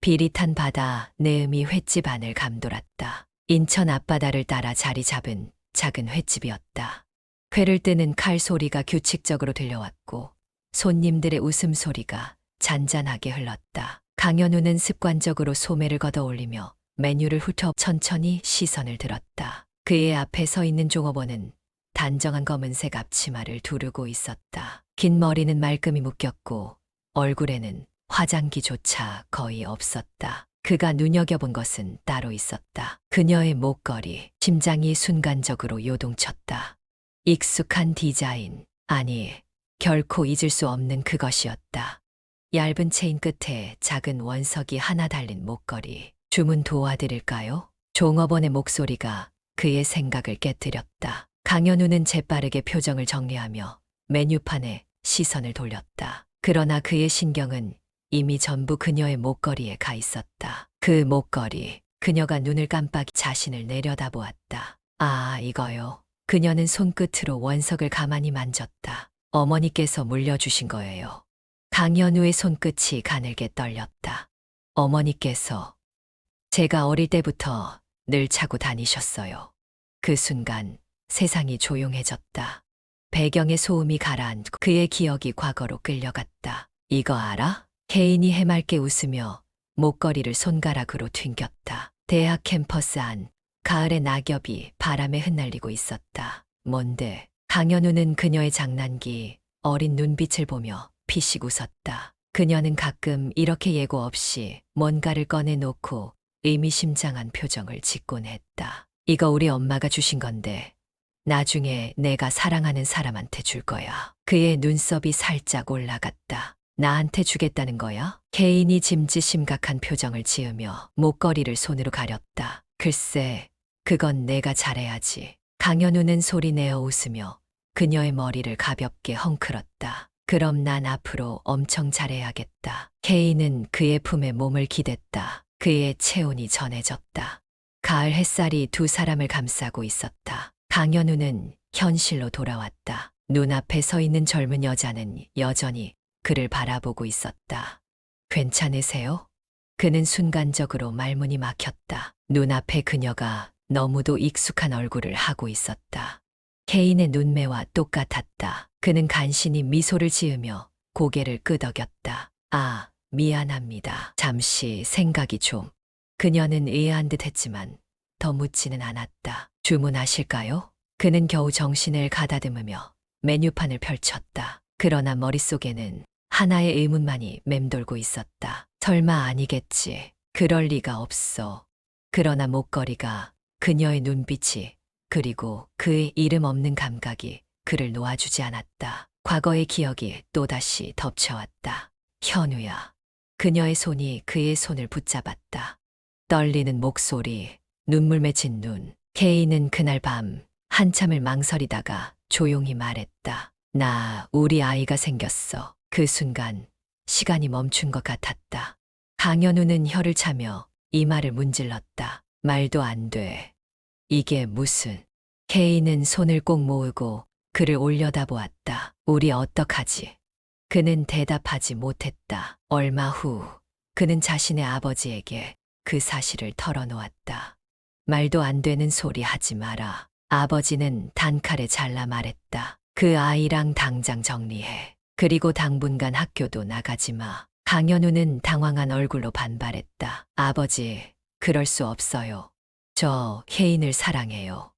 비릿한 바다 내음이 횟집 안을 감돌았다. 인천 앞바다를 따라 자리 잡은 작은 횟집이었다. 회를 뜨는 칼 소리가 규칙적으로 들려왔고 손님들의 웃음소리가 잔잔하게 흘렀다. 강현우는 습관적으로 소매를 걷어 올리며 메뉴를 훑어 천천히 시선을 들었다. 그의 앞에 서 있는 종업원은 단정한 검은색 앞치마를 두르고 있었다. 긴 머리는 말끔히 묶였고 얼굴에는 화장기조차 거의 없었다. 그가 눈여겨본 것은 따로 있었다. 그녀의 목걸이, 심장이 순간적으로 요동쳤다. 익숙한 디자인, 아니, 결코 잊을 수 없는 그것이었다. 얇은 체인 끝에 작은 원석이 하나 달린 목걸이. 주문 도와드릴까요? 종업원의 목소리가 그의 생각을 깨뜨렸다. 강현우는 재빠르게 표정을 정리하며 메뉴판에 시선을 돌렸다. 그러나 그의 신경은 이미 전부 그녀의 목걸이에 가 있었다. 그 목걸이, 그녀가 눈을 깜빡이 자신을 내려다보았다. 아, 이거요. 그녀는 손끝으로 원석을 가만히 만졌다. 어머니께서 물려주신 거예요. 강현우의 손끝이 가늘게 떨렸다. 어머니께서 제가 어릴 때부터 늘 차고 다니셨어요. 그 순간 세상이 조용해졌다. 배경의 소음이 가라앉고 그의 기억이 과거로 끌려갔다. 이거 알아? 혜인이 해맑게 웃으며 목걸이를 손가락으로 튕겼다. 대학 캠퍼스 안, 가을의 낙엽이 바람에 흩날리고 있었다. 뭔데? 강현우는 그녀의 장난기, 어린 눈빛을 보며 피식 웃었다. 그녀는 가끔 이렇게 예고 없이 뭔가를 꺼내놓고 의미심장한 표정을 짓곤 했다. 이거 우리 엄마가 주신 건데 나중에 내가 사랑하는 사람한테 줄 거야. 그의 눈썹이 살짝 올라갔다. 나한테 주겠다는 거야? 케인이 짐짓 심각한 표정을 지으며 목걸이를 손으로 가렸다. 글쎄, 그건 내가 잘해야지. 강현우는 소리내어 웃으며 그녀의 머리를 가볍게 헝클었다. 그럼 난 앞으로 엄청 잘해야겠다. 케인은 그의 품에 몸을 기댔다. 그의 체온이 전해졌다. 가을 햇살이 두 사람을 감싸고 있었다. 강현우는 현실로 돌아왔다. 눈앞에 서 있는 젊은 여자는 여전히 그를 바라보고 있었다. 괜찮으세요? 그는 순간적으로 말문이 막혔다. 눈앞에 그녀가 너무도 익숙한 얼굴을 하고 있었다. 케인의 눈매와 똑같았다. 그는 간신히 미소를 지으며 고개를 끄덕였다. 아, 미안합니다. 잠시 생각이 좀. 그녀는 의아한 듯 했지만 더 묻지는 않았다. 주문하실까요? 그는 겨우 정신을 가다듬으며 메뉴판을 펼쳤다. 그러나 머릿속에는 하나의 의문만이 맴돌고 있었다. 설마 아니겠지. 그럴 리가 없어. 그러나 목걸이가, 그녀의 눈빛이, 그리고 그의 이름 없는 감각이 그를 놓아주지 않았다. 과거의 기억이 또다시 덮쳐왔다. 현우야. 그녀의 손이 그의 손을 붙잡았다. 떨리는 목소리, 눈물 맺힌 눈. 케이는 그날 밤 한참을 망설이다가 조용히 말했다. 나 우리 아이가 생겼어. 그 순간 시간이 멈춘 것 같았다. 강현우는 혀를 차며 이마를 문질렀다. 말도 안 돼. 이게 무슨... 케이는 손을 꼭 모으고 그를 올려다보았다. 우리 어떡하지? 그는 대답하지 못했다. 얼마 후 그는 자신의 아버지에게 그 사실을 털어놓았다. 말도 안 되는 소리 하지 마라. 아버지는 단칼에 잘라 말했다. 그 아이랑 당장 정리해. 그리고 당분간 학교도 나가지 마. 강현우는 당황한 얼굴로 반발했다. 아버지, 그럴 수 없어요. 저 혜인을 사랑해요.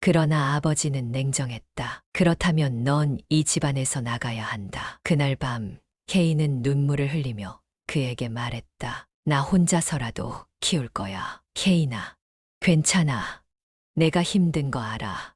그러나 아버지는 냉정했다. 그렇다면 넌 이 집안에서 나가야 한다. 그날 밤 혜인은 눈물을 흘리며 그에게 말했다. 나 혼자서라도 키울 거야. 혜인아, 괜찮아. 내가 힘든 거 알아.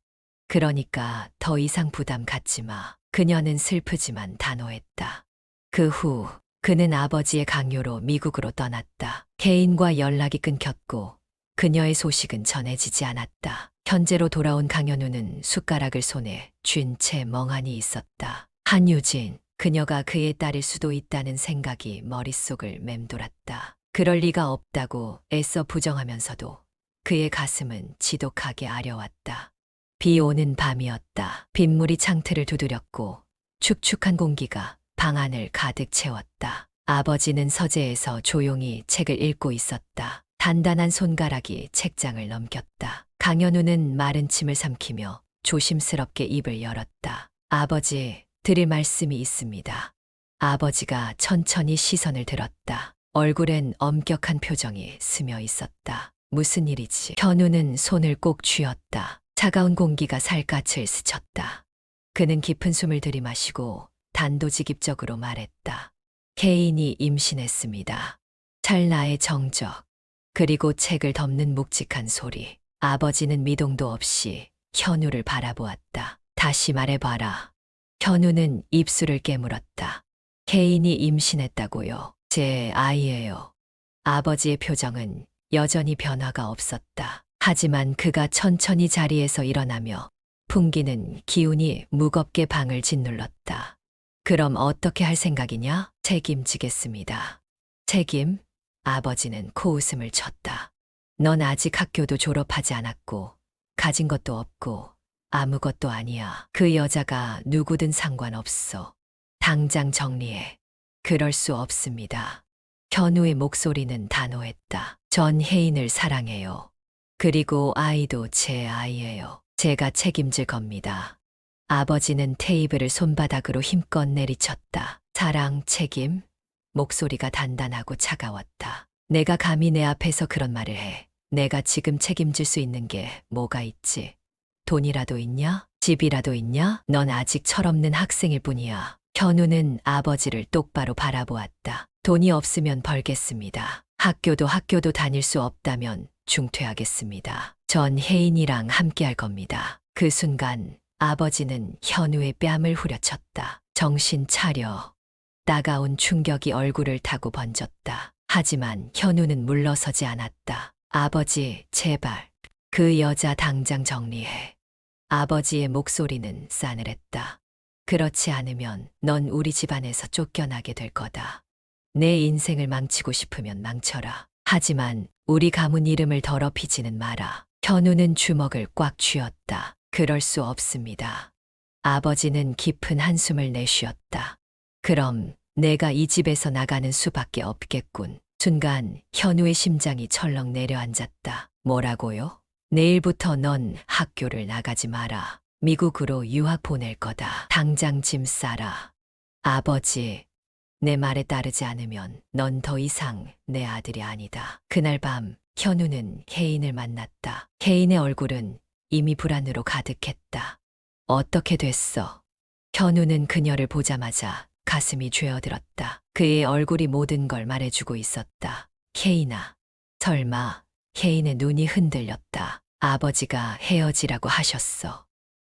그러니까 더 이상 부담 갖지 마. 그녀는 슬프지만 단호했다. 그 후 그는 아버지의 강요로 미국으로 떠났다. 혜인과 연락이 끊겼고 그녀의 소식은 전해지지 않았다. 현재로 돌아온 강현우는 숟가락을 손에 쥔 채 멍하니 있었다. 한유진, 그녀가 그의 딸일 수도 있다는 생각이 머릿속을 맴돌았다. 그럴 리가 없다고 애써 부정하면서도 그의 가슴은 지독하게 아려왔다. 비 오는 밤이었다. 빗물이 창틀을 두드렸고 축축한 공기가 방 안을 가득 채웠다. 아버지는 서재에서 조용히 책을 읽고 있었다. 단단한 손가락이 책장을 넘겼다. 강현우는 마른 침을 삼키며 조심스럽게 입을 열었다. 아버지, 드릴 말씀이 있습니다. 아버지가 천천히 시선을 들었다. 얼굴엔 엄격한 표정이 스며 있었다. 무슨 일이지? 현우는 손을 꼭 쥐었다. 차가운 공기가 살갗을 스쳤다. 그는 깊은 숨을 들이마시고 단도직입적으로 말했다. 케인이 임신했습니다. 찰나의 정적, 그리고 책을 덮는 묵직한 소리. 아버지는 미동도 없이 현우를 바라보았다. 다시 말해봐라. 현우는 입술을 깨물었다. 케인이 임신했다고요. 제 아이예요. 아버지의 표정은 여전히 변화가 없었다. 하지만 그가 천천히 자리에서 일어나며 풍기는 기운이 무겁게 방을 짓눌렀다. 그럼 어떻게 할 생각이냐? 책임지겠습니다. 책임? 아버지는 코웃음을 쳤다. 넌 아직 학교도 졸업하지 않았고, 가진 것도 없고, 아무것도 아니야. 그 여자가 누구든 상관없어. 당장 정리해. 그럴 수 없습니다. 현우의 목소리는 단호했다. 전 혜인을 사랑해요. 그리고 아이도 제 아이예요. 제가 책임질 겁니다. 아버지는 테이블을 손바닥으로 힘껏 내리쳤다. 사랑, 책임? 목소리가 단단하고 차가웠다. 내가 감히 내 앞에서 그런 말을 해. 내가 지금 책임질 수 있는 게 뭐가 있지? 돈이라도 있냐? 집이라도 있냐? 넌 아직 철없는 학생일 뿐이야. 현우는 아버지를 똑바로 바라보았다. 돈이 없으면 벌겠습니다. 학교도 다닐 수 없다면 중퇴하겠습니다. 전 혜인이랑 함께 할 겁니다. 그 순간 아버지는 현우의 뺨을 후려쳤다. 정신 차려. 따가운 충격이 얼굴을 타고 번졌다. 하지만 현우는 물러서지 않았다. 아버지, 제발. 그 여자 당장 정리해. 아버지의 목소리는 싸늘했다. 그렇지 않으면 넌 우리 집안에서 쫓겨나게 될 거다. 내 인생을 망치고 싶으면 망쳐라. 하지만 우리 가문 이름을 더럽히지는 마라. 현우는 주먹을 꽉 쥐었다. 그럴 수 없습니다. 아버지는 깊은 한숨을 내쉬었다. 그럼 내가 이 집에서 나가는 수밖에 없겠군. 순간 현우의 심장이 철렁 내려앉았다. 뭐라고요? 내일부터 넌 학교를 나가지 마라. 미국으로 유학 보낼 거다. 당장 짐 싸라. 아버지, 내 말에 따르지 않으면 넌 더 이상 내 아들이 아니다. 그날 밤 현우는 혜인을 만났다. 혜인의 얼굴은 이미 불안으로 가득했다. 어떻게 됐어? 현우는 그녀를 보자마자 가슴이 죄어들었다. 그의 얼굴이 모든 걸 말해주고 있었다. 혜인아, 설마. 혜인의 눈이 흔들렸다. 아버지가 헤어지라고 하셨어.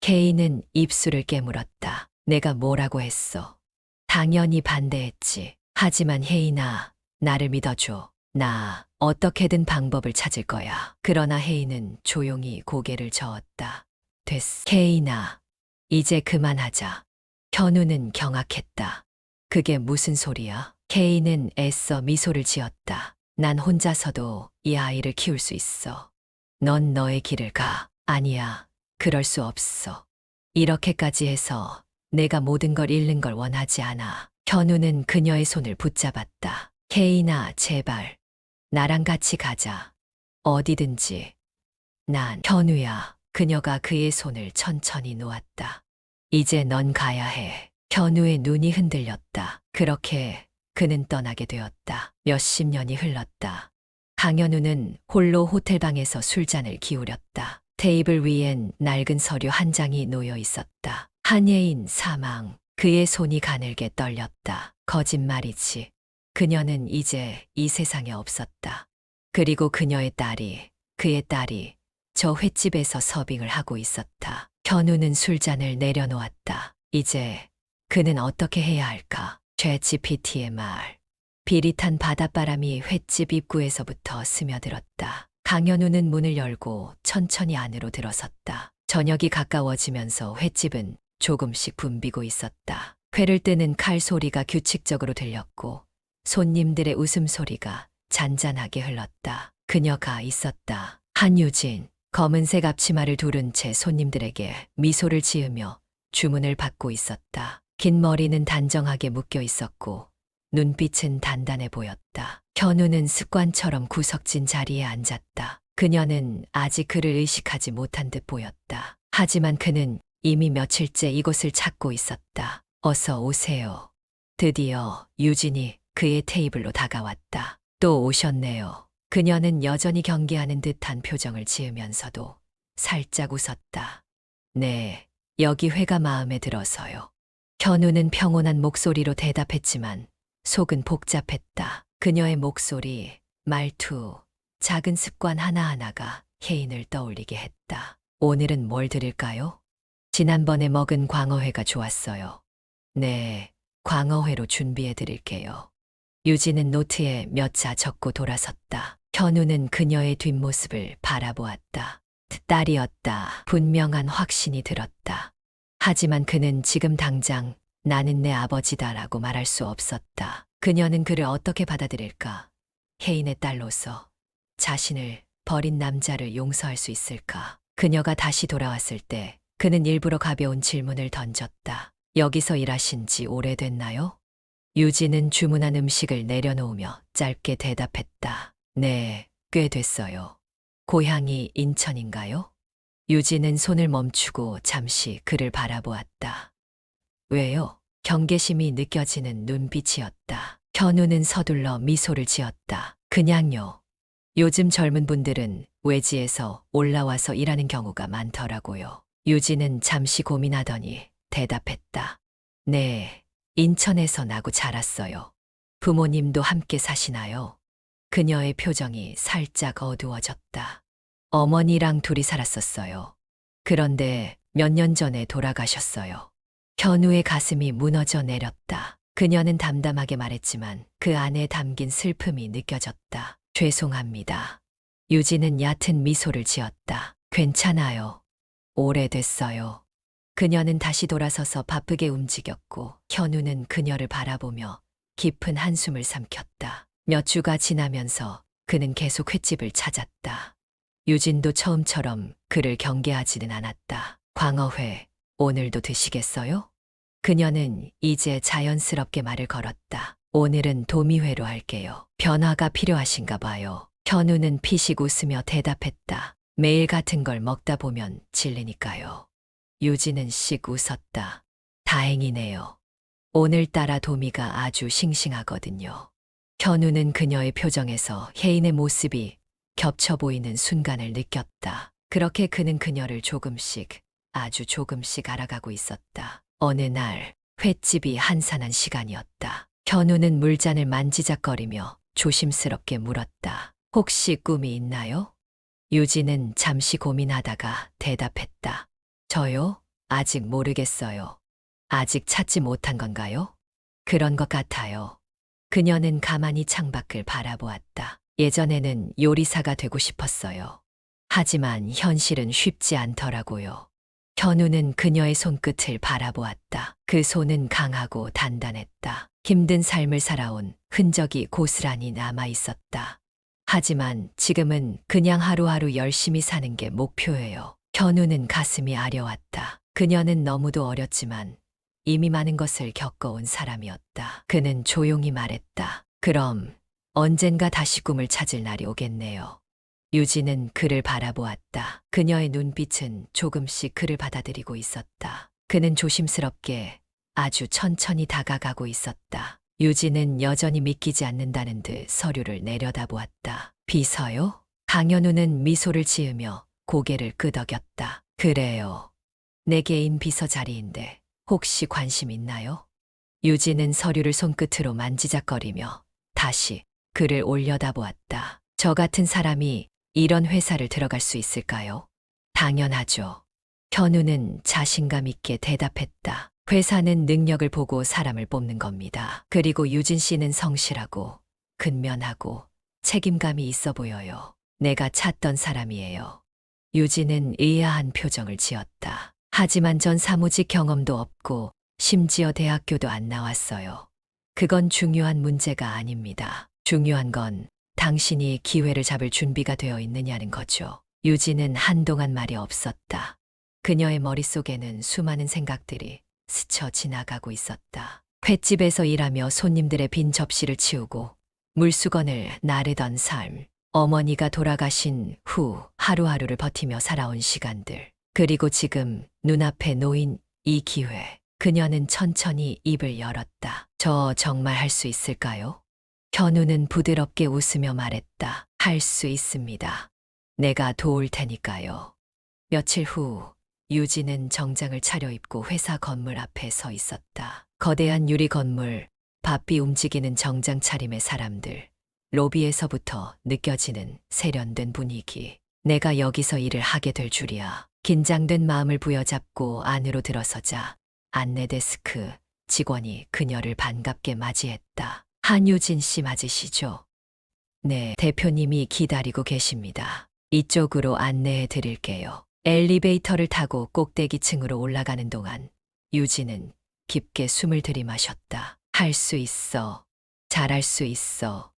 혜인은 입술을 깨물었다. 내가 뭐라고 했어? 당연히 반대했지. 하지만 혜인아, 나를 믿어줘. 나 어떻게든 방법을 찾을 거야. 그러나 혜인은 조용히 고개를 저었다. 됐어. 혜인아, 이제 그만하자. 현우는 경악했다. 그게 무슨 소리야? 혜인은 애써 미소를 지었다. 난 혼자서도 이 아이를 키울 수 있어. 넌 너의 길을 가. 아니야, 그럴 수 없어. 이렇게까지 해서 내가 모든 걸 잃는 걸 원하지 않아. 현우는 그녀의 손을 붙잡았다. 혜인아, 제발. 나랑 같이 가자. 어디든지. 난 현우야. 그녀가 그의 손을 천천히 놓았다. 이제 넌 가야 해. 현우의 눈이 흔들렸다. 그렇게 그는 떠나게 되었다. 몇십 년이 흘렀다. 강현우는 홀로 호텔방에서 술잔을 기울였다. 테이블 위엔 낡은 서류 한 장이 놓여 있었다. 한예인 사망. 그의 손이 가늘게 떨렸다. 거짓말이지. 그녀는 이제 이 세상에 없었다. 그리고 그의 딸이 저 횟집에서 서빙을 하고 있었다. 현우는 술잔을 내려놓았다. 이제 그는 어떻게 해야 할까? 챗GPT의 말. 비릿한 바닷바람이 횟집 입구에서부터 스며들었다. 강현우는 문을 열고 천천히 안으로 들어섰다. 저녁이 가까워지면서 횟집은 조금씩 붐비고 있었다. 회를 뜨는 칼 소리가 규칙적으로 들렸고 손님들의 웃음소리가 잔잔하게 흘렀다. 그녀가 있었다. 한유진, 검은색 앞치마를 두른 채 손님들에게 미소를 지으며 주문을 받고 있었다. 긴 머리는 단정하게 묶여 있었고 눈빛은 단단해 보였다. 현우는 습관처럼 구석진 자리에 앉았다. 그녀는 아직 그를 의식하지 못한 듯 보였다. 하지만 그는 이미 며칠째 이곳을 찾고 있었다. 어서 오세요. 드디어 유진이 그의 테이블로 다가왔다. 또 오셨네요. 그녀는 여전히 경계하는 듯한 표정을 지으면서도 살짝 웃었다. 네, 여기 회가 마음에 들어서요. 현우는 평온한 목소리로 대답했지만 속은 복잡했다. 그녀의 목소리, 말투, 작은 습관 하나하나가 혜인을 떠올리게 했다. 오늘은 뭘 드릴까요? 지난번에 먹은 광어회가 좋았어요. 네, 광어회로 준비해 드릴게요. 유진은 노트에 몇 자 적고 돌아섰다. 현우는 그녀의 뒷모습을 바라보았다. 딸이었다. 분명한 확신이 들었다. 하지만 그는 지금 당장 나는 내 아버지다라고 말할 수 없었다. 그녀는 그를 어떻게 받아들일까? 혜인의 딸로서 자신을 버린 남자를 용서할 수 있을까? 그녀가 다시 돌아왔을 때 그는 일부러 가벼운 질문을 던졌다. 여기서 일하신 지 오래됐나요? 유진은 주문한 음식을 내려놓으며 짧게 대답했다. 네, 꽤 됐어요. 고향이 인천인가요? 유진은 손을 멈추고 잠시 그를 바라보았다. 왜요? 경계심이 느껴지는 눈빛이었다. 현우는 서둘러 미소를 지었다. 그냥요. 요즘 젊은 분들은 외지에서 올라와서 일하는 경우가 많더라고요. 유진은 잠시 고민하더니 대답했다. 네, 인천에서 나고 자랐어요. 부모님도 함께 사시나요? 그녀의 표정이 살짝 어두워졌다. 어머니랑 둘이 살았었어요. 그런데 몇 년 전에 돌아가셨어요. 현우의 가슴이 무너져 내렸다. 그녀는 담담하게 말했지만 그 안에 담긴 슬픔이 느껴졌다. 죄송합니다. 유진은 얕은 미소를 지었다. 괜찮아요. 오래됐어요. 그녀는 다시 돌아서서 바쁘게 움직였고 현우는 그녀를 바라보며 깊은 한숨을 삼켰다. 몇 주가 지나면서 그는 계속 횟집을 찾았다. 유진도 처음처럼 그를 경계하지는 않았다. 광어회, 오늘도 드시겠어요? 그녀는 이제 자연스럽게 말을 걸었다. 오늘은 도미회로 할게요. 변화가 필요하신가 봐요. 현우는 피식 웃으며 대답했다. 매일 같은 걸 먹다 보면 질리니까요. 유진은 씩 웃었다. 다행이네요. 오늘따라 도미가 아주 싱싱하거든요. 현우는 그녀의 표정에서 혜인의 모습이 겹쳐 보이는 순간을 느꼈다. 그렇게 그는 그녀를 조금씩, 아주 조금씩 알아가고 있었다. 어느 날 횟집이 한산한 시간이었다. 현우는 물잔을 만지작거리며 조심스럽게 물었다. 혹시 꿈이 있나요? 유진은 잠시 고민하다가 대답했다. 저요? 아직 모르겠어요. 아직 찾지 못한 건가요? 그런 것 같아요. 그녀는 가만히 창밖을 바라보았다. 예전에는 요리사가 되고 싶었어요. 하지만 현실은 쉽지 않더라고요. 현우는 그녀의 손끝을 바라보았다. 그 손은 강하고 단단했다. 힘든 삶을 살아온 흔적이 고스란히 남아 있었다. 하지만 지금은 그냥 하루하루 열심히 사는 게 목표예요. 현우는 가슴이 아려왔다. 그녀는 너무도 어렸지만 이미 많은 것을 겪어온 사람이었다. 그는 조용히 말했다. 그럼 언젠가 다시 꿈을 찾을 날이 오겠네요. 유진은 그를 바라보았다. 그녀의 눈빛은 조금씩 그를 받아들이고 있었다. 그는 조심스럽게 아주 천천히 다가가고 있었다. 유진은 여전히 믿기지 않는다는 듯 서류를 내려다보았다. 비서요? 강현우는 미소를 지으며 고개를 끄덕였다. 그래요. 내 개인 비서 자리인데 혹시 관심 있나요? 유진은 서류를 손끝으로 만지작거리며 다시 그를 올려다보았다. 저 같은 사람이 이런 회사를 들어갈 수 있을까요? 당연하죠. 현우는 자신감 있게 대답했다. 회사는 능력을 보고 사람을 뽑는 겁니다. 그리고 유진 씨는 성실하고 근면하고 책임감이 있어 보여요. 내가 찾던 사람이에요. 유진은 의아한 표정을 지었다. 하지만 전 사무직 경험도 없고 심지어 대학교도 안 나왔어요. 그건 중요한 문제가 아닙니다. 중요한 건 당신이 기회를 잡을 준비가 되어 있느냐는 거죠. 유진은 한동안 말이 없었다. 그녀의 머릿속에는 수많은 생각들이 스쳐 지나가고 있었다. 횟집에서 일하며 손님들의 빈 접시를 치우고 물수건을 나르던 삶. 어머니가 돌아가신 후 하루하루를 버티며 살아온 시간들. 그리고 지금 눈앞에 놓인 이 기회. 그녀는 천천히 입을 열었다. 저 정말 할 수 있을까요? 현우는 부드럽게 웃으며 말했다. 할 수 있습니다. 내가 도울 테니까요. 며칠 후 유진은 정장을 차려입고 회사 건물 앞에 서 있었다. 거대한 유리 건물, 바삐 움직이는 정장 차림의 사람들, 로비에서부터 느껴지는 세련된 분위기. 내가 여기서 일을 하게 될 줄이야. 긴장된 마음을 부여잡고 안으로 들어서자 안내 데스크 직원이 그녀를 반갑게 맞이했다. 한유진 씨 맞으시죠? 네, 대표님이 기다리고 계십니다. 이쪽으로 안내해 드릴게요. 엘리베이터를 타고 꼭대기층으로 올라가는 동안 유진은 깊게 숨을 들이마셨다. 할 수 있어. 잘할 수 있어.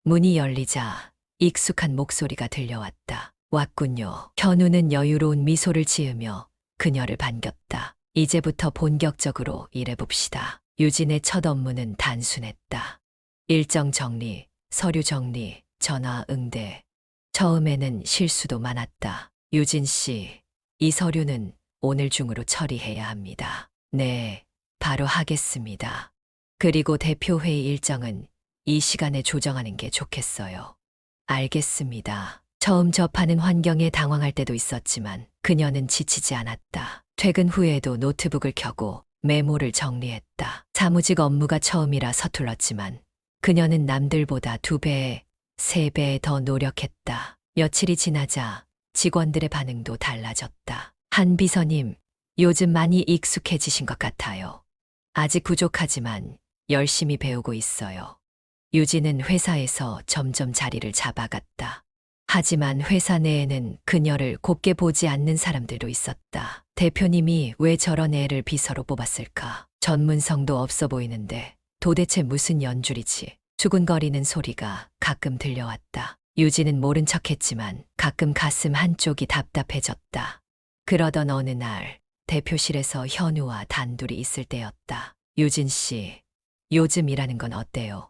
문이 열리자 익숙한 목소리가 들려왔다. 왔군요. 현우는 여유로운 미소를 지으며 그녀를 반겼다. 이제부터 본격적으로 일해봅시다. 유진의 첫 업무는 단순했다. 일정 정리, 서류 정리, 전화 응대. 처음에는 실수도 많았다. 유진 씨, 이 서류는 오늘 중으로 처리해야 합니다. 네, 바로 하겠습니다. 그리고 대표회의 일정은 이 시간에 조정하는 게 좋겠어요. 알겠습니다. 처음 접하는 환경에 당황할 때도 있었지만 그녀는 지치지 않았다. 퇴근 후에도 노트북을 켜고 메모를 정리했다. 사무직 업무가 처음이라 서툴렀지만 그녀는 남들보다 2배, 3배 더 노력했다. 며칠이 지나자 직원들의 반응도 달라졌다. 한 비서님, 요즘 많이 익숙해지신 것 같아요. 아직 부족하지만 열심히 배우고 있어요. 유진은 회사에서 점점 자리를 잡아갔다. 하지만 회사 내에는 그녀를 곱게 보지 않는 사람들도 있었다. 대표님이 왜 저런 애를 비서로 뽑았을까? 전문성도 없어 보이는데 도대체 무슨 연줄이지? 수군거리는 소리가 가끔 들려왔다. 유진은 모른 척했지만 가끔 가슴 한쪽이 답답해졌다. 그러던 어느 날 대표실에서 현우와 단둘이 있을 때였다. 유진 씨, 요즘 일하는 건 어때요?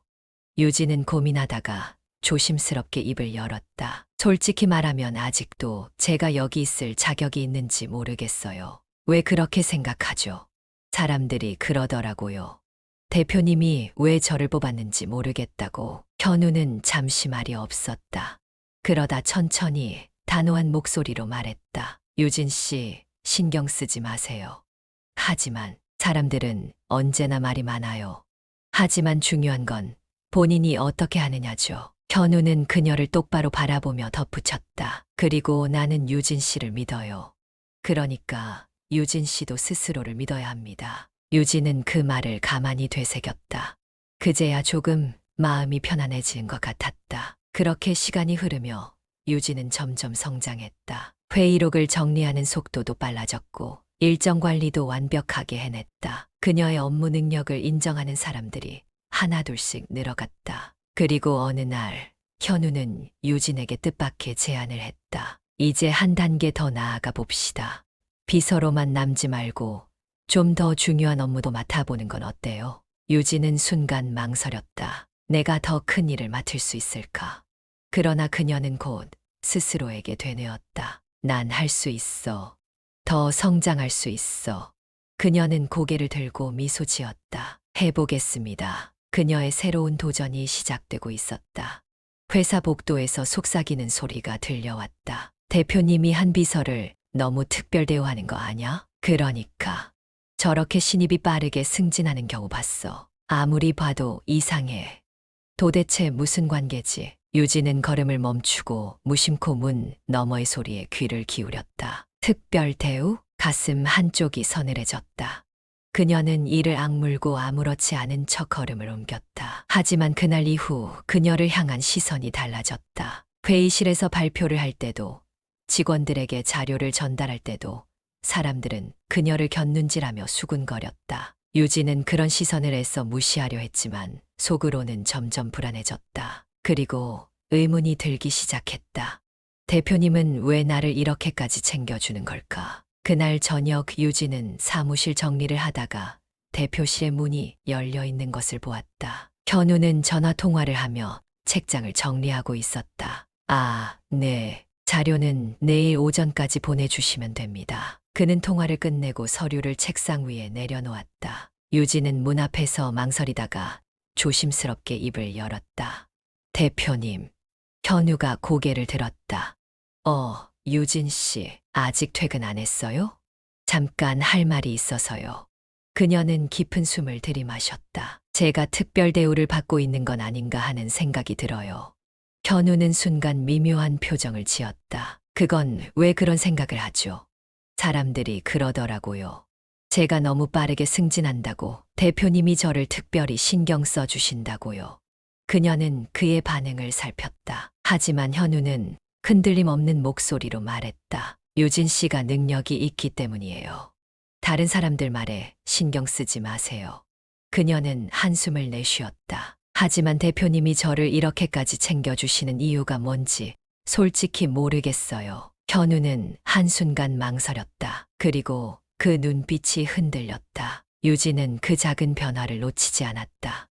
유진은 고민하다가 조심스럽게 입을 열었다. 솔직히 말하면 아직도 제가 여기 있을 자격이 있는지 모르겠어요. 왜 그렇게 생각하죠? 사람들이 그러더라고요. 대표님이 왜 저를 뽑았는지 모르겠다고. 현우는 잠시 말이 없었다. 그러다 천천히 단호한 목소리로 말했다. 유진 씨, 신경 쓰지 마세요. 하지만 사람들은 언제나 말이 많아요. 하지만 중요한 건 본인이 어떻게 하느냐죠. 현우는 그녀를 똑바로 바라보며 덧붙였다. 그리고 나는 유진 씨를 믿어요. 그러니까 유진 씨도 스스로를 믿어야 합니다. 유진은 그 말을 가만히 되새겼다. 그제야 조금 마음이 편안해지는 것 같았다. 그렇게 시간이 흐르며 유진은 점점 성장했다. 회의록을 정리하는 속도도 빨라졌고 일정 관리도 완벽하게 해냈다. 그녀의 업무 능력을 인정하는 사람들이 하나둘씩 늘어갔다. 그리고 어느 날 현우는 유진에게 뜻밖의 제안을 했다. 이제 한 단계 더 나아가 봅시다. 비서로만 남지 말고 좀 더 중요한 업무도 맡아보는 건 어때요? 유진은 순간 망설였다. 내가 더 큰 일을 맡을 수 있을까? 그러나 그녀는 곧 스스로에게 되뇌었다. 난 할 수 있어. 더 성장할 수 있어. 그녀는 고개를 들고 미소 지었다. 해보겠습니다. 그녀의 새로운 도전이 시작되고 있었다. 회사 복도에서 속삭이는 소리가 들려왔다. 대표님이 한 비서를 너무 특별 대우하는 거 아냐? 그러니까. 저렇게 신입이 빠르게 승진하는 경우 봤어. 아무리 봐도 이상해. 도대체 무슨 관계지? 유진은 걸음을 멈추고 무심코 문 너머의 소리에 귀를 기울였다. 특별 대우? 가슴 한쪽이 서늘해졌다. 그녀는 이를 악물고 아무렇지 않은 척 걸음을 옮겼다. 하지만 그날 이후 그녀를 향한 시선이 달라졌다. 회의실에서 발표를 할 때도, 직원들에게 자료를 전달할 때도 사람들은 그녀를 곁눈질하며 수군거렸다. 유진은 그런 시선을 애써 무시하려 했지만 속으로는 점점 불안해졌다. 그리고 의문이 들기 시작했다. 대표님은 왜 나를 이렇게까지 챙겨주는 걸까? 그날 저녁 유진은 사무실 정리를 하다가 대표실의 문이 열려 있는 것을 보았다. 현우는 전화 통화를 하며 책장을 정리하고 있었다. 아, 네. 자료는 내일 오전까지 보내주시면 됩니다. 그는 통화를 끝내고 서류를 책상 위에 내려놓았다. 유진은 문 앞에서 망설이다가 조심스럽게 입을 열었다. 대표님. 현우가 고개를 들었다. 유진 씨, 아직 퇴근 안 했어요? 잠깐 할 말이 있어서요. 그녀는 깊은 숨을 들이마셨다. 제가 특별 대우를 받고 있는 건 아닌가 하는 생각이 들어요. 현우는 순간 미묘한 표정을 지었다. 그건 왜 그런 생각을 하죠? 사람들이 그러더라고요. 제가 너무 빠르게 승진한다고 대표님이 저를 특별히 신경 써 주신다고요. 그녀는 그의 반응을 살폈다. 하지만 현우는 흔들림 없는 목소리로 말했다. 유진 씨가 능력이 있기 때문이에요. 다른 사람들 말에 신경 쓰지 마세요. 그녀는 한숨을 내쉬었다. 하지만 대표님이 저를 이렇게까지 챙겨주시는 이유가 뭔지 솔직히 모르겠어요. 현우는 한순간 망설였다. 그리고 그 눈빛이 흔들렸다. 유진은 그 작은 변화를 놓치지 않았다.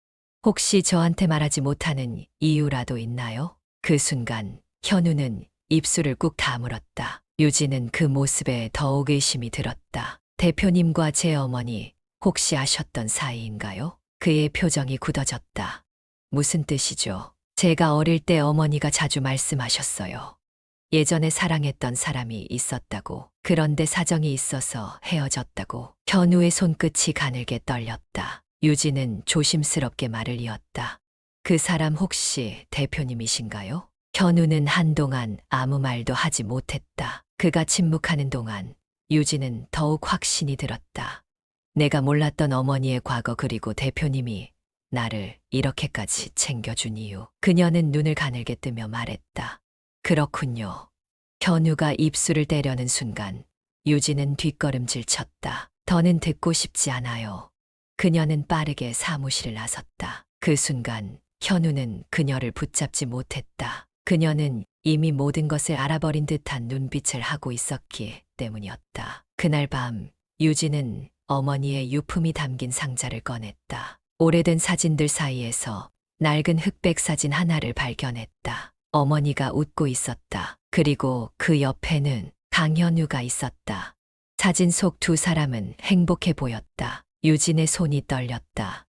혹시 저한테 말하지 못하는 이유라도 있나요? 그 순간 현우는 입술을 꾹 다물었다. 유진은 그 모습에 더욱 의심이 들었다. 대표님과 제 어머니 혹시 아셨던 사이인가요? 그의 표정이 굳어졌다. 무슨 뜻이죠? 제가 어릴 때 어머니가 자주 말씀하셨어요. 예전에 사랑했던 사람이 있었다고. 그런데 사정이 있어서 헤어졌다고. 현우의 손끝이 가늘게 떨렸다. 유진은 조심스럽게 말을 이었다. 그 사람 혹시 대표님이신가요? 현우는 한동안 아무 말도 하지 못했다. 그가 침묵하는 동안 유진은 더욱 확신이 들었다. 내가 몰랐던 어머니의 과거 그리고 대표님이 나를 이렇게까지 챙겨준 이유. 그녀는 눈을 가늘게 뜨며 말했다. 그렇군요. 현우가 입술을 떼려는 순간 유진은 뒷걸음질 쳤다. 더는 듣고 싶지 않아요. 그녀는 빠르게 사무실을 나섰다. 그 순간 현우는 그녀를 붙잡지 못했다. 그녀는 이미 모든 것을 알아버린 듯한 눈빛을 하고 있었기 때문이었다. 그날 밤 유진은 어머니의 유품이 담긴 상자를 꺼냈다. 오래된 사진들 사이에서 낡은 흑백 사진 하나를 발견했다. 어머니가 웃고 있었다. 그리고 그 옆에는 강현우가 있었다. 사진 속 두 사람은 행복해 보였다. 유진의 손이 떨렸다.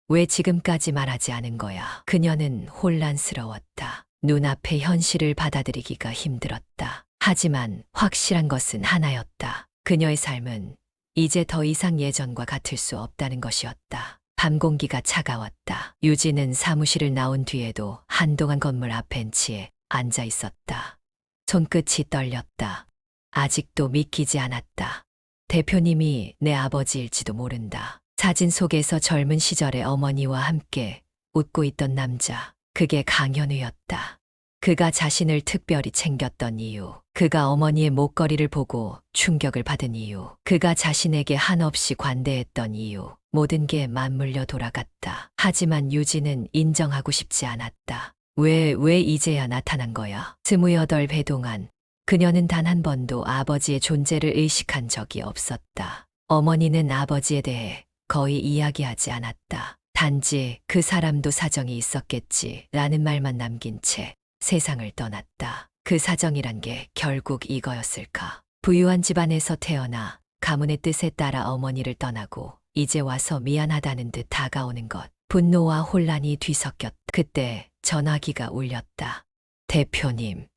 왜 지금까지 말하지 않은 거야? 그녀는 혼란스러웠다. 눈앞의 현실을 받아들이기가 힘들었다. 하지만 확실한 것은 하나였다. 그녀의 삶은 이제 더 이상 예전과 같을 수 없다는 것이었다. 밤 공기가 차가웠다. 유진은 사무실을 나온 뒤에도 한동안 건물 앞 벤치에 앉아 있었다. 손끝이 떨렸다. 아직도 믿기지 않았다. 대표님이 내 아버지일지도 모른다. 사진 속에서 젊은 시절의 어머니와 함께 웃고 있던 남자. 그게 강현우였다. 그가 자신을 특별히 챙겼던 이유. 그가 어머니의 목걸이를 보고 충격을 받은 이유. 그가 자신에게 한없이 관대했던 이유. 모든 게 맞물려 돌아갔다. 하지만 유진은 인정하고 싶지 않았다. 왜 이제야 나타난 거야? 28배 동안 그녀는 단 한 번도 아버지의 존재를 의식한 적이 없었다. 어머니는 아버지에 대해 거의 이야기하지 않았다. 단지 그 사람도 사정이 있었겠지 라는 말만 남긴 채 세상을 떠났다. 그 사정이란 게 결국 이거였을까? 부유한 집안에서 태어나 가문의 뜻에 따라 어머니를 떠나고 이제 와서 미안하다는 듯 다가오는 것. 분노와 혼란이 뒤섞였다. 그때 전화기가 울렸다. 대표님.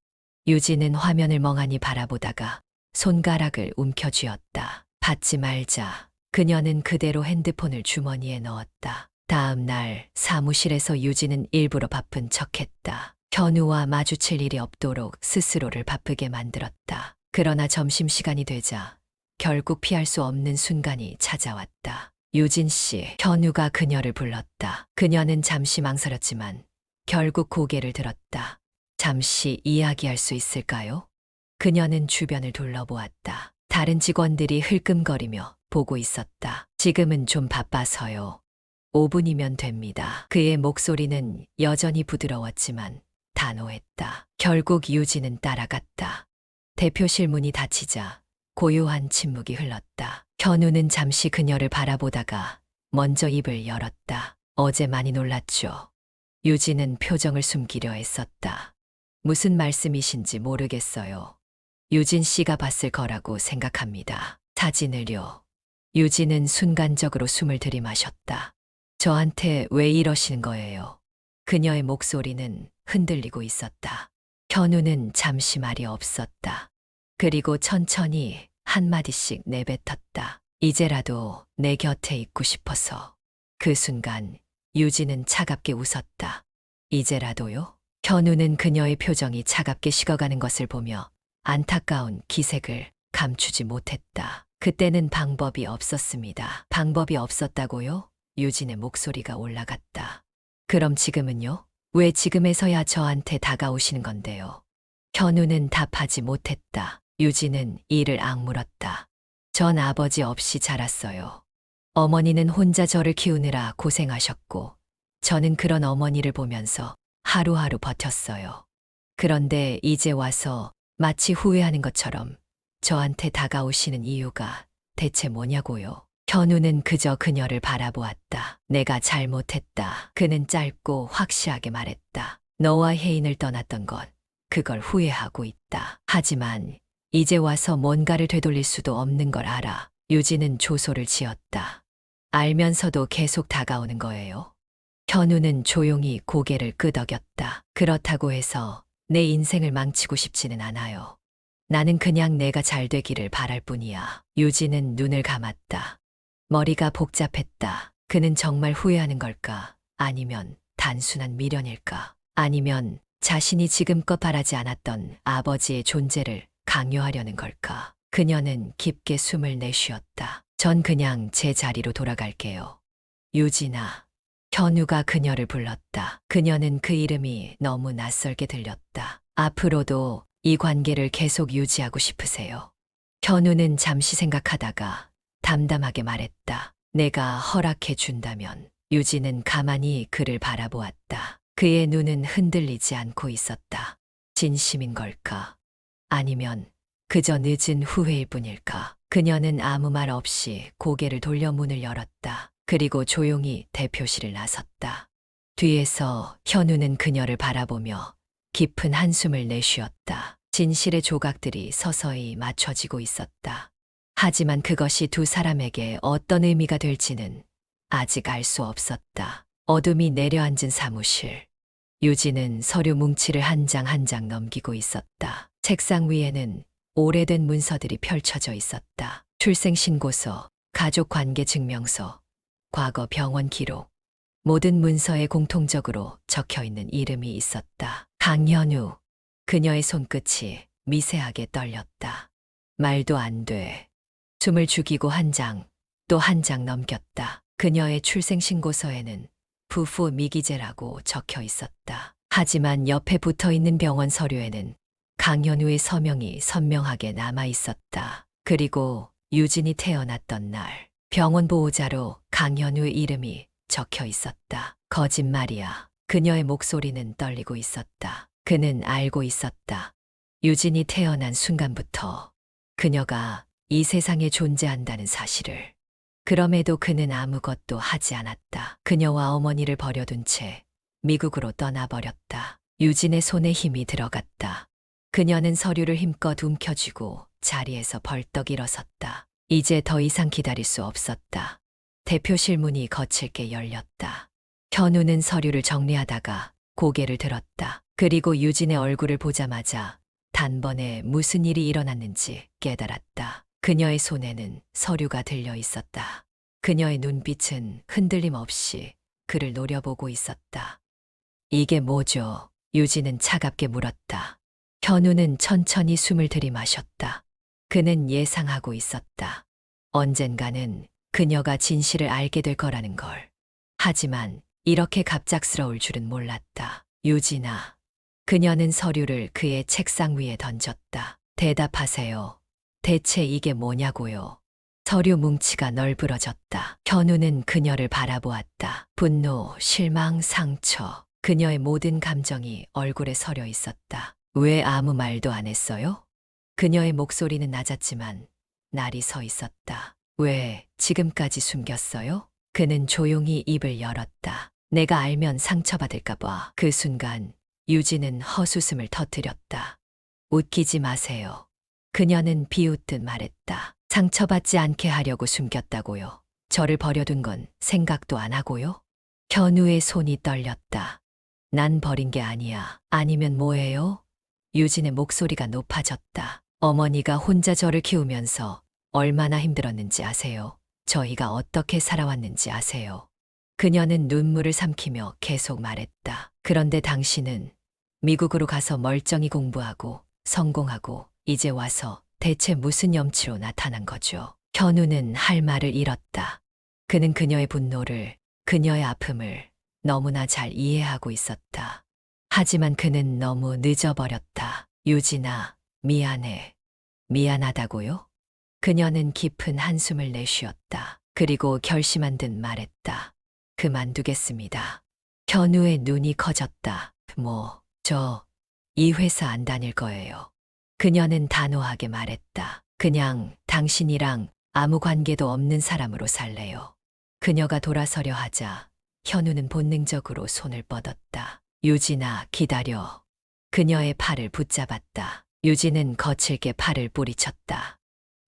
유진은 화면을 멍하니 바라보다가 손가락을 움켜쥐었다. 받지 말자. 그녀는 그대로 핸드폰을 주머니에 넣었다. 다음 날 사무실에서 유진은 일부러 바쁜 척했다. 현우와 마주칠 일이 없도록 스스로를 바쁘게 만들었다. 그러나 점심시간이 되자 결국 피할 수 없는 순간이 찾아왔다. 유진 씨, 현우가 그녀를 불렀다. 그녀는 잠시 망설였지만 결국 고개를 들었다. 잠시 이야기할 수 있을까요? 그녀는 주변을 둘러보았다. 다른 직원들이 흘끔거리며 보고 있었다. 지금은 좀 바빠서요. 5분이면 됩니다. 그의 목소리는 여전히 부드러웠지만 단호했다. 결국 유진은 따라갔다. 대표실 문이 닫히자 고요한 침묵이 흘렀다. 현우는 잠시 그녀를 바라보다가 먼저 입을 열었다. 어제 많이 놀랐죠. 유진은 표정을 숨기려 애썼다. 무슨 말씀이신지 모르겠어요. 유진 씨가 봤을 거라고 생각합니다. 사진을요. 유진은 순간적으로 숨을 들이마셨다. 저한테 왜 이러시는 거예요? 그녀의 목소리는 흔들리고 있었다. 현우는 잠시 말이 없었다. 그리고 천천히 한마디씩 내뱉었다. 이제라도 내 곁에 있고 싶어서. 그 순간 유진은 차갑게 웃었다. 이제라도요? 현우는 그녀의 표정이 차갑게 식어가는 것을 보며 안타까운 기색을 감추지 못했다. 그때는 방법이 없었습니다. 방법이 없었다고요? 유진의 목소리가 올라갔다. 그럼 지금은요? 왜 지금에서야 저한테 다가오시는 건데요? 현우는 답하지 못했다. 유진은 이를 악물었다. 전 아버지 없이 자랐어요. 어머니는 혼자 저를 키우느라 고생하셨고, 저는 그런 어머니를 보면서 하루하루 버텼어요. 그런데 이제 와서 마치 후회하는 것처럼 저한테 다가오시는 이유가 대체 뭐냐고요. 현우는 그저 그녀를 바라보았다. 내가 잘못했다. 그는 짧고 확실하게 말했다. 너와 혜인을 떠났던 것, 그걸 후회하고 있다. 하지만 이제 와서 뭔가를 되돌릴 수도 없는 걸 알아. 유진은 조소를 지었다. 알면서도 계속 다가오는 거예요. 현우는 조용히 고개를 끄덕였다. 그렇다고 해서 내 인생을 망치고 싶지는 않아요. 나는 그냥 내가 잘 되기를 바랄 뿐이야. 유진은 눈을 감았다. 머리가 복잡했다. 그는 정말 후회하는 걸까? 아니면 단순한 미련일까? 아니면 자신이 지금껏 바라지 않았던 아버지의 존재를 강요하려는 걸까? 그녀는 깊게 숨을 내쉬었다. 전 그냥 제 자리로 돌아갈게요. 유진아. 현우가 그녀를 불렀다. 그녀는 그 이름이 너무 낯설게 들렸다. 앞으로도 이 관계를 계속 유지하고 싶으세요? 현우는 잠시 생각하다가 담담하게 말했다. 내가 허락해 준다면. 유진은 가만히 그를 바라보았다. 그의 눈은 흔들리지 않고 있었다. 진심인 걸까? 아니면 그저 늦은 후회일 뿐일까? 그녀는 아무 말 없이 고개를 돌려 문을 열었다. 그리고 조용히 대표실을 나섰다. 뒤에서 현우는 그녀를 바라보며 깊은 한숨을 내쉬었다. 진실의 조각들이 서서히 맞춰지고 있었다. 하지만 그것이 두 사람에게 어떤 의미가 될지는 아직 알 수 없었다. 어둠이 내려앉은 사무실. 유진은 서류 뭉치를 한 장 한 장 넘기고 있었다. 책상 위에는 오래된 문서들이 펼쳐져 있었다. 출생신고서, 가족관계증명서, 과거 병원 기록. 모든 문서에 공통적으로 적혀 있는 이름이 있었다. 강현우. 그녀의 손끝이 미세하게 떨렸다. 말도 안 돼. 숨을 죽이고 한 장, 또 한 장 넘겼다. 그녀의 출생신고서에는 부부 미기재라고 적혀 있었다. 하지만 옆에 붙어 있는 병원 서류에는 강현우의 서명이 선명하게 남아 있었다. 그리고 유진이 태어났던 날, 병원 보호자로 강현우의 이름이 적혀 있었다. 거짓말이야. 그녀의 목소리는 떨리고 있었다. 그는 알고 있었다. 유진이 태어난 순간부터 그녀가 이 세상에 존재한다는 사실을. 그럼에도 그는 아무것도 하지 않았다. 그녀와 어머니를 버려둔 채 미국으로 떠나버렸다. 유진의 손에 힘이 들어갔다. 그녀는 서류를 힘껏 움켜쥐고 자리에서 벌떡 일어섰다. 이제 더 이상 기다릴 수 없었다. 대표실 문이 거칠게 열렸다. 현우는 서류를 정리하다가 고개를 들었다. 그리고 유진의 얼굴을 보자마자 단번에 무슨 일이 일어났는지 깨달았다. 그녀의 손에는 서류가 들려 있었다. 그녀의 눈빛은 흔들림 없이 그를 노려보고 있었다. 이게 뭐죠? 유진은 차갑게 물었다. 현우는 천천히 숨을 들이마셨다. 그는 예상하고 있었다. 언젠가는 그녀가 진실을 알게 될 거라는 걸. 하지만 이렇게 갑작스러울 줄은 몰랐다. 유진아. 그녀는 서류를 그의 책상 위에 던졌다. 대답하세요. 대체 이게 뭐냐고요? 서류 뭉치가 널브러졌다. 현우는 그녀를 바라보았다. 분노, 실망, 상처. 그녀의 모든 감정이 얼굴에 서려 있었다. 왜 아무 말도 안 했어요? 그녀의 목소리는 낮았지만 날이 서 있었다. 왜 지금까지 숨겼어요? 그는 조용히 입을 열었다. 내가 알면 상처받을까봐. 그 순간 유진은 헛웃음을 터뜨렸다. 웃기지 마세요. 그녀는 비웃듯 말했다. 상처받지 않게 하려고 숨겼다고요. 저를 버려둔 건 생각도 안 하고요. 현우의 손이 떨렸다. 난 버린 게 아니야. 아니면 뭐예요? 유진의 목소리가 높아졌다. 어머니가 혼자 저를 키우면서 얼마나 힘들었는지 아세요? 저희가 어떻게 살아왔는지 아세요? 그녀는 눈물을 삼키며 계속 말했다. 그런데 당신은 미국으로 가서 멀쩡히 공부하고 성공하고 이제 와서 대체 무슨 염치로 나타난 거죠? 현우는 할 말을 잃었다. 그는 그녀의 분노를, 그녀의 아픔을 너무나 잘 이해하고 있었다. 하지만 그는 너무 늦어버렸다. 유진아, 미안해. 미안하다고요? 그녀는 깊은 한숨을 내쉬었다. 그리고 결심한 듯 말했다. 그만두겠습니다. 현우의 눈이 커졌다. 이 회사 안 다닐 거예요. 그녀는 단호하게 말했다. 그냥 당신이랑 아무 관계도 없는 사람으로 살래요. 그녀가 돌아서려 하자 현우는 본능적으로 손을 뻗었다. 유진아, 기다려. 그녀의 팔을 붙잡았다. 유진은 거칠게 팔을 뿌리쳤다.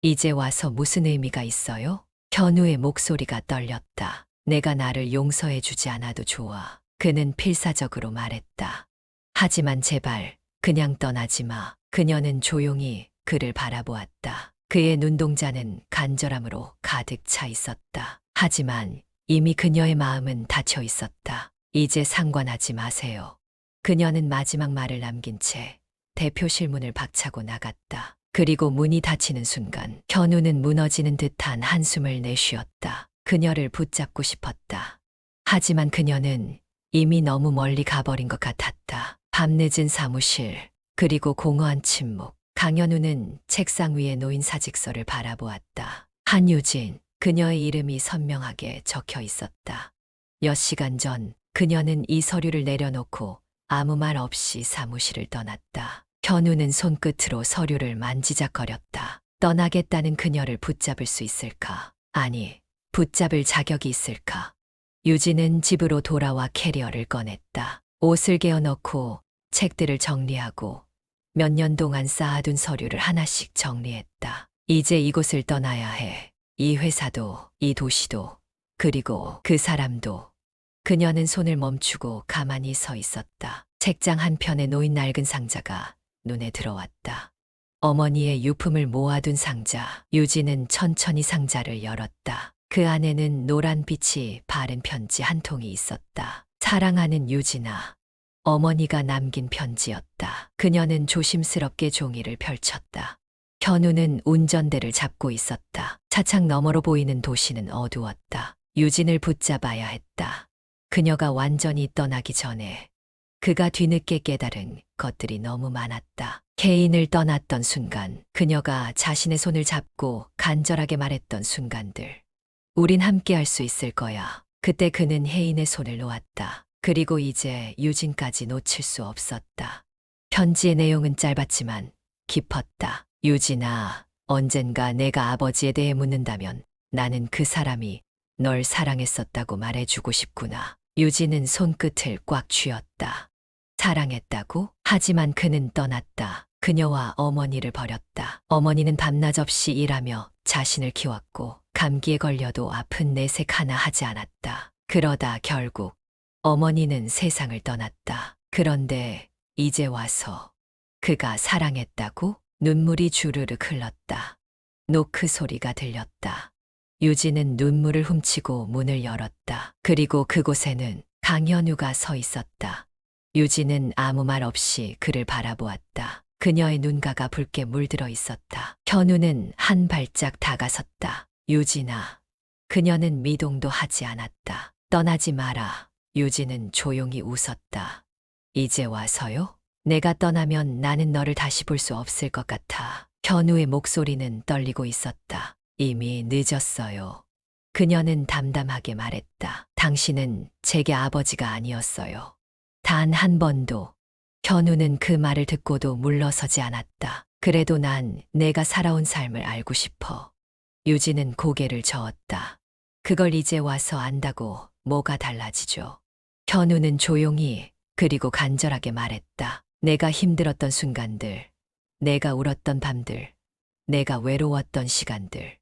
이제 와서 무슨 의미가 있어요? 현우의 목소리가 떨렸다. 내가 나를 용서해 주지 않아도 좋아. 그는 필사적으로 말했다. 하지만 제발 그냥 떠나지 마. 그녀는 조용히 그를 바라보았다. 그의 눈동자는 간절함으로 가득 차 있었다. 하지만 이미 그녀의 마음은 닫혀 있었다. 이제 상관하지 마세요. 그녀는 마지막 말을 남긴 채 대표실 문을 박차고 나갔다. 그리고 문이 닫히는 순간 현우는 무너지는 듯한 한숨을 내쉬었다. 그녀를 붙잡고 싶었다. 하지만 그녀는 이미 너무 멀리 가버린 것 같았다. 밤늦은 사무실, 그리고 공허한 침묵. 강현우는 책상 위에 놓인 사직서를 바라보았다. 한유진, 그녀의 이름이 선명하게 적혀 있었다. 몇 시간 전 그녀는 이 서류를 내려놓고 아무 말 없이 사무실을 떠났다. 현우는 손끝으로 서류를 만지작거렸다. 떠나겠다는 그녀를 붙잡을 수 있을까? 아니, 붙잡을 자격이 있을까? 유진은 집으로 돌아와 캐리어를 꺼냈다. 옷을 개어넣고 책들을 정리하고 몇 년 동안 쌓아둔 서류를 하나씩 정리했다. 이제 이곳을 떠나야 해. 이 회사도, 이 도시도, 그리고 그 사람도. 그녀는 손을 멈추고 가만히 서 있었다. 책장 한편에 놓인 낡은 상자가 눈에 들어왔다. 어머니의 유품을 모아둔 상자. 유진은 천천히 상자를 열었다. 그 안에는 노란 빛이 바른 편지 한 통이 있었다. 사랑하는 유진아. 어머니가 남긴 편지였다. 그녀는 조심스럽게 종이를 펼쳤다. 현우는 운전대를 잡고 있었다. 차창 너머로 보이는 도시는 어두웠다. 유진을 붙잡아야 했다. 그녀가 완전히 떠나기 전에 그가 뒤늦게 깨달은 것들이 너무 많았다. 개인을 떠났던 순간, 그녀가 자신의 손을 잡고 간절하게 말했던 순간들. 우린 함께 할 수 있을 거야. 그때 그는 혜인의 손을 놓았다. 그리고 이제 유진까지 놓칠 수 없었다. 편지의 내용은 짧았지만 깊었다. 유진아, 언젠가 내가 아버지에 대해 묻는다면 나는 그 사람이 널 사랑했었다고 말해주고 싶구나. 유진은 손끝을 꽉 쥐었다. 사랑했다고? 하지만 그는 떠났다. 그녀와 어머니를 버렸다. 어머니는 밤낮 없이 일하며 자신을 키웠고 감기에 걸려도 아픈 내색 하나 하지 않았다. 그러다 결국 어머니는 세상을 떠났다. 그런데 이제 와서 그가 사랑했다고? 눈물이 주르륵 흘렀다. 노크 소리가 들렸다. 유진은 눈물을 훔치고 문을 열었다. 그리고 그곳에는 강현우가 서 있었다. 유진은 아무 말 없이 그를 바라보았다. 그녀의 눈가가 붉게 물들어 있었다. 현우는 한 발짝 다가섰다. 유진아. 그녀는 미동도 하지 않았다. 떠나지 마라. 유진은 조용히 웃었다. 이제 와서요? 내가 떠나면 나는 너를 다시 볼 수 없을 것 같아. 현우의 목소리는 떨리고 있었다. 이미 늦었어요. 그녀는 담담하게 말했다. 당신은 제게 아버지가 아니었어요. 단 한 번도. 현우는 그 말을 듣고도 물러서지 않았다. 그래도 난 내가 살아온 삶을 알고 싶어. 유진은 고개를 저었다. 그걸 이제 와서 안다고 뭐가 달라지죠? 현우는 조용히 그리고 간절하게 말했다. 내가 힘들었던 순간들, 내가 울었던 밤들, 내가 외로웠던 시간들,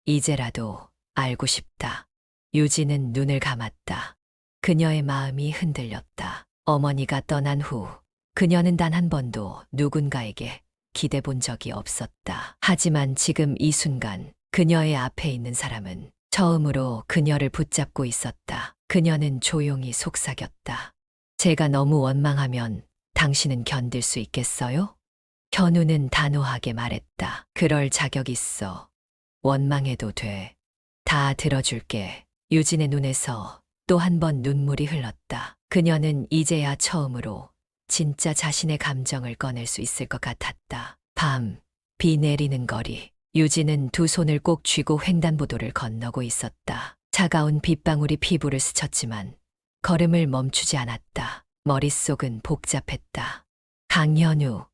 이제라도 알고 싶다. 유진은 눈을 감았다. 그녀의 마음이 흔들렸다. 어머니가 떠난 후 그녀는 단 한 번도 누군가에게 기대 본 적이 없었다. 하지만 지금 이 순간 그녀의 앞에 있는 사람은 처음으로 그녀를 붙잡고 있었다. 그녀는 조용히 속삭였다. 제가 너무 원망하면 당신은 견딜 수 있겠어요? 현우는 단호하게 말했다. 그럴 자격 있어. 원망해도 돼. 다 들어줄게. 유진의 눈에서 또 한 번 눈물이 흘렀다. 그녀는 이제야 처음으로 진짜 자신의 감정을 꺼낼 수 있을 것 같았다. 밤, 비 내리는 거리. 유진은 두 손을 꼭 쥐고 횡단보도를 건너고 있었다. 차가운 빗방울이 피부를 스쳤지만 걸음을 멈추지 않았다. 머릿속은 복잡했다. 강현우.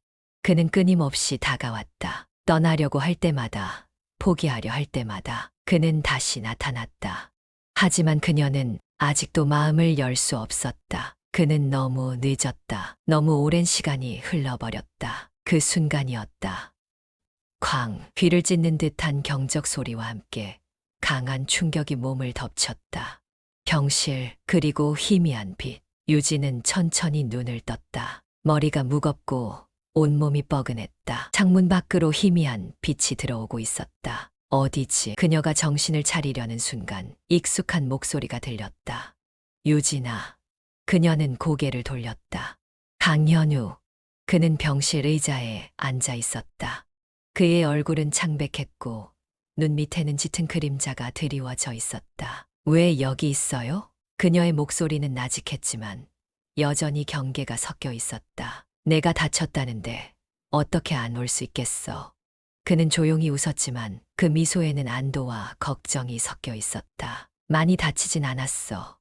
그는 끊임없이 다가왔다. 떠나려고 할 때마다, 포기하려 할 때마다 그는 다시 나타났다. 하지만 그녀는 아직도 마음을 열 수 없었다. 그는 너무 늦었다. 너무 오랜 시간이 흘러버렸다. 그 순간이었다. 쾅, 귀를 찢는 듯한 경적 소리와 함께 강한 충격이 몸을 덮쳤다. 병실, 그리고 희미한 빛. 유진은 천천히 눈을 떴다. 머리가 무겁고 온몸이 뻐근했다. 창문 밖으로 희미한 빛이 들어오고 있었다. 어디지? 그녀가 정신을 차리려는 순간 익숙한 목소리가 들렸다. 유진아. 그녀는 고개를 돌렸다. 강현우. 그는 병실 의자에 앉아 있었다. 그의 얼굴은 창백했고 눈 밑에는 짙은 그림자가 드리워져 있었다. 왜 여기 있어요? 그녀의 목소리는 나직했지만 여전히 경계가 섞여 있었다. 내가 다쳤다는데 어떻게 안 올 수 있겠어? 그는 조용히 웃었지만 그 미소에는 안도와 걱정이 섞여 있었다. 많이 다치진 않았어.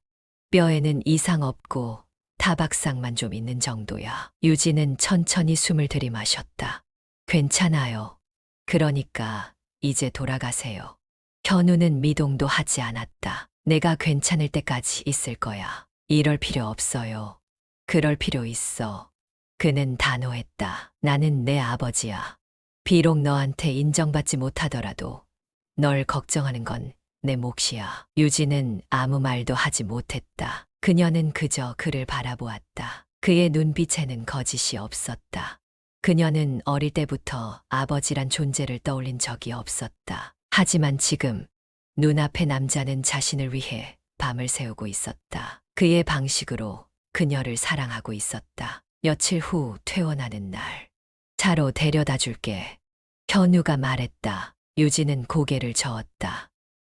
뼈에는 이상 없고 타박상만 좀 있는 정도야. 유진은 천천히 숨을 들이마셨다. 괜찮아요. 그러니까 이제 돌아가세요. 현우는 미동도 하지 않았다. 내가 괜찮을 때까지 있을 거야. 이럴 필요 없어요. 그럴 필요 있어. 그는 단호했다. 나는 내 아버지야. 비록 너한테 인정받지 못하더라도 널 걱정하는 건 내 몫이야. 유진은 아무 말도 하지 못했다. 그녀는 그저 그를 바라보았다. 그의 눈빛에는 거짓이 없었다. 그녀는 어릴 때부터 아버지란 존재를 떠올린 적이 없었다. 하지만 지금 눈앞의 남자는 자신을 위해 밤을 새우고 있었다. 그의 방식으로 그녀를 사랑하고 있었다. 며칠 후 퇴원하는 날. 차로 데려다 줄게. 현우가 말했다. 유진은 고개를 저었다.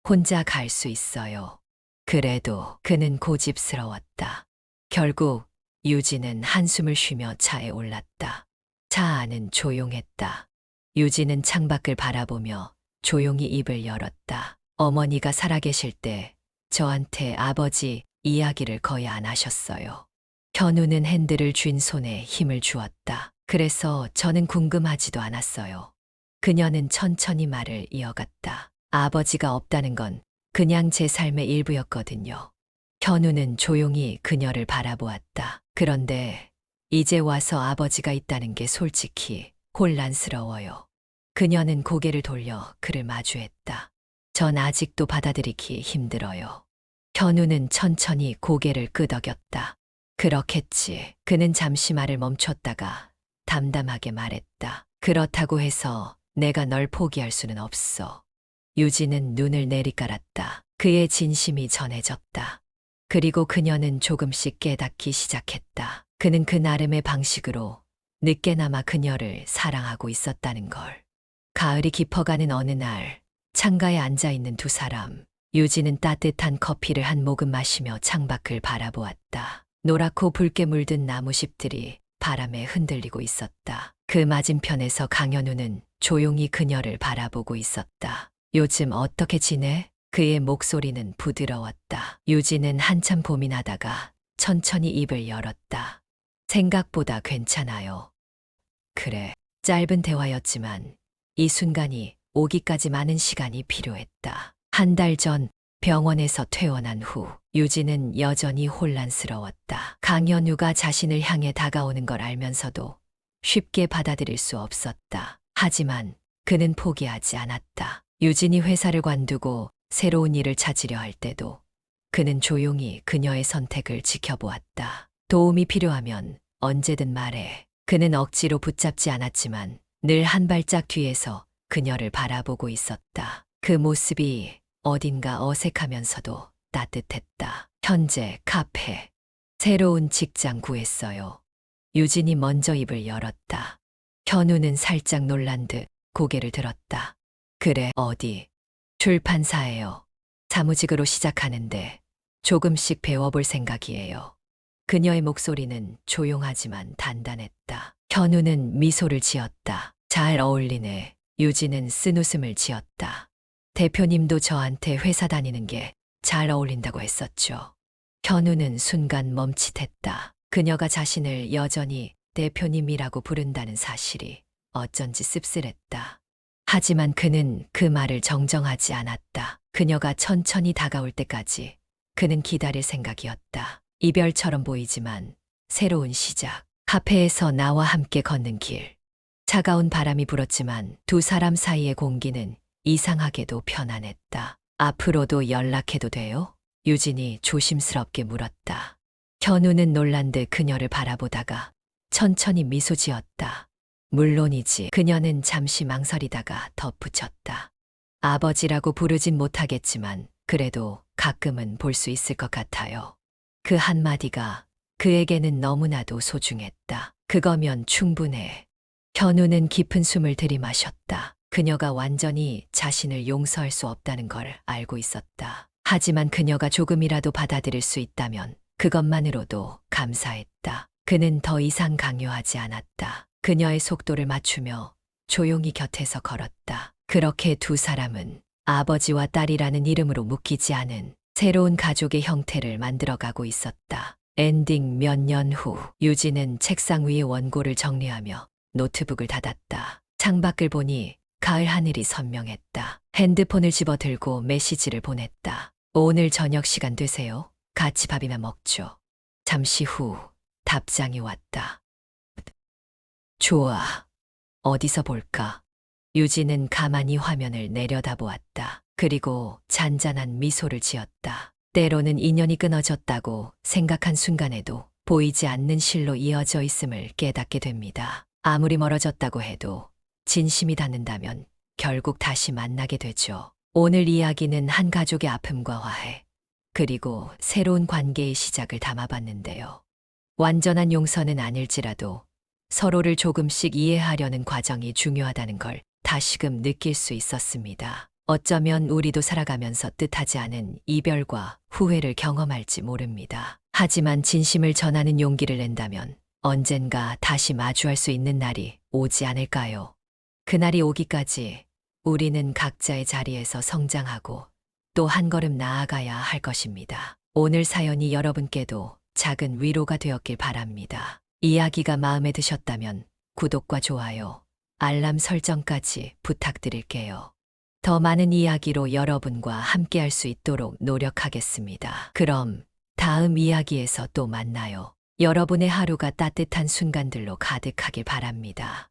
혼자 갈 수 있어요. 그래도 그는 고집스러웠다. 결국 유진은 한숨을 쉬며 차에 올랐다. 차 안은 조용했다. 유진은 창밖을 바라보며 조용히 입을 열었다. 어머니가 살아계실 때 저한테 아버지 이야기를 거의 안 하셨어요. 현우는 핸들을 쥔 손에 힘을 주었다. 그래서 저는 궁금하지도 않았어요. 그녀는 천천히 말을 이어갔다. 아버지가 없다는 건 그냥 제 삶의 일부였거든요. 현우는 조용히 그녀를 바라보았다. 그런데 이제 와서 아버지가 있다는 게 솔직히 혼란스러워요. 그녀는 고개를 돌려 그를 마주했다. 전 아직도 받아들이기 힘들어요. 현우는 천천히 고개를 끄덕였다. 그렇겠지. 그는 잠시 말을 멈췄다가 담담하게 말했다. 그렇다고 해서 내가 널 포기할 수는 없어. 유진은 눈을 내리깔았다. 그의 진심이 전해졌다. 그리고 그녀는 조금씩 깨닫기 시작했다. 그는 그 나름의 방식으로 늦게나마 그녀를 사랑하고 있었다는 걸. 가을이 깊어가는 어느 날, 창가에 앉아있는 두 사람. 유진은 따뜻한 커피를 한 모금 마시며 창밖을 바라보았다. 노랗고 붉게 물든 나무잎들이 바람에 흔들리고 있었다. 그 맞은편에서 강현우는 조용히 그녀를 바라보고 있었다. 요즘 어떻게 지내? 그의 목소리는 부드러웠다. 유진은 한참 고민하다가 천천히 입을 열었다. 생각보다 괜찮아요. 그래. 짧은 대화였지만 이 순간이 오기까지 많은 시간이 필요했다. 한 달 전 병원에서 퇴원한 후 유진은 여전히 혼란스러웠다. 강현우가 자신을 향해 다가오는 걸 알면서도 쉽게 받아들일 수 없었다. 하지만 그는 포기하지 않았다. 유진이 회사를 관두고 새로운 일을 찾으려 할 때도 그는 조용히 그녀의 선택을 지켜보았다. 도움이 필요하면 언제든 말해. 그는 억지로 붙잡지 않았지만 늘 한 발짝 뒤에서 그녀를 바라보고 있었다. 그 모습이 어딘가 어색하면서도 따뜻했다. 현재 카페. 새로운 직장 구했어요. 유진이 먼저 입을 열었다. 현우는 살짝 놀란 듯 고개를 들었다. 그래, 어디? 출판사예요. 사무직으로 시작하는데 조금씩 배워볼 생각이에요. 그녀의 목소리는 조용하지만 단단했다. 현우는 미소를 지었다. 잘 어울리네. 유진은 쓴웃음을 지었다. 대표님도 저한테 회사 다니는 게 잘 어울린다고 했었죠. 현우는 순간 멈칫했다. 그녀가 자신을 여전히 대표님이라고 부른다는 사실이 어쩐지 씁쓸했다. 하지만 그는 그 말을 정정하지 않았다. 그녀가 천천히 다가올 때까지 그는 기다릴 생각이었다. 이별처럼 보이지만 새로운 시작. 카페에서 나와 함께 걷는 길. 차가운 바람이 불었지만 두 사람 사이의 공기는 이상하게도 편안했다. 앞으로도 연락해도 돼요? 유진이 조심스럽게 물었다. 현우는 놀란 듯 그녀를 바라보다가 천천히 미소 지었다. 물론이지. 그녀는 잠시 망설이다가 덧붙였다. 아버지라고 부르진 못하겠지만 그래도 가끔은 볼 수 있을 것 같아요. 그 한마디가 그에게는 너무나도 소중했다. 그거면 충분해. 현우는 깊은 숨을 들이마셨다. 그녀가 완전히 자신을 용서할 수 없다는 걸 알고 있었다. 하지만 그녀가 조금이라도 받아들일 수 있다면 그것만으로도 감사했다. 그는 더 이상 강요하지 않았다. 그녀의 속도를 맞추며 조용히 곁에서 걸었다. 그렇게 두 사람은 아버지와 딸이라는 이름으로 묶이지 않은 새로운 가족의 형태를 만들어가고 있었다. 엔딩. 몇 년 후 유진은 책상 위의 원고를 정리하며 노트북을 닫았다. 창밖을 보니 가을 하늘이 선명했다. 핸드폰을 집어들고 메시지를 보냈다. 오늘 저녁 시간 되세요? 같이 밥이나 먹죠. 잠시 후 답장이 왔다. 좋아. 어디서 볼까? 유진은 가만히 화면을 내려다보았다. 그리고 잔잔한 미소를 지었다. 때로는 인연이 끊어졌다고 생각한 순간에도 보이지 않는 실로 이어져 있음을 깨닫게 됩니다. 아무리 멀어졌다고 해도 진심이 닿는다면 결국 다시 만나게 되죠. 오늘 이야기는 한 가족의 아픔과 화해, 그리고 새로운 관계의 시작을 담아봤는데요. 완전한 용서는 아닐지라도 서로를 조금씩 이해하려는 과정이 중요하다는 걸 다시금 느낄 수 있었습니다. 어쩌면 우리도 살아가면서 뜻하지 않은 이별과 후회를 경험할지 모릅니다. 하지만 진심을 전하는 용기를 낸다면 언젠가 다시 마주할 수 있는 날이 오지 않을까요? 그날이 오기까지 우리는 각자의 자리에서 성장하고 또 한 걸음 나아가야 할 것입니다. 오늘 사연이 여러분께도 작은 위로가 되었길 바랍니다. 이야기가 마음에 드셨다면 구독과 좋아요, 알람 설정까지 부탁드릴게요. 더 많은 이야기로 여러분과 함께할 수 있도록 노력하겠습니다. 그럼 다음 이야기에서 또 만나요. 여러분의 하루가 따뜻한 순간들로 가득하길 바랍니다.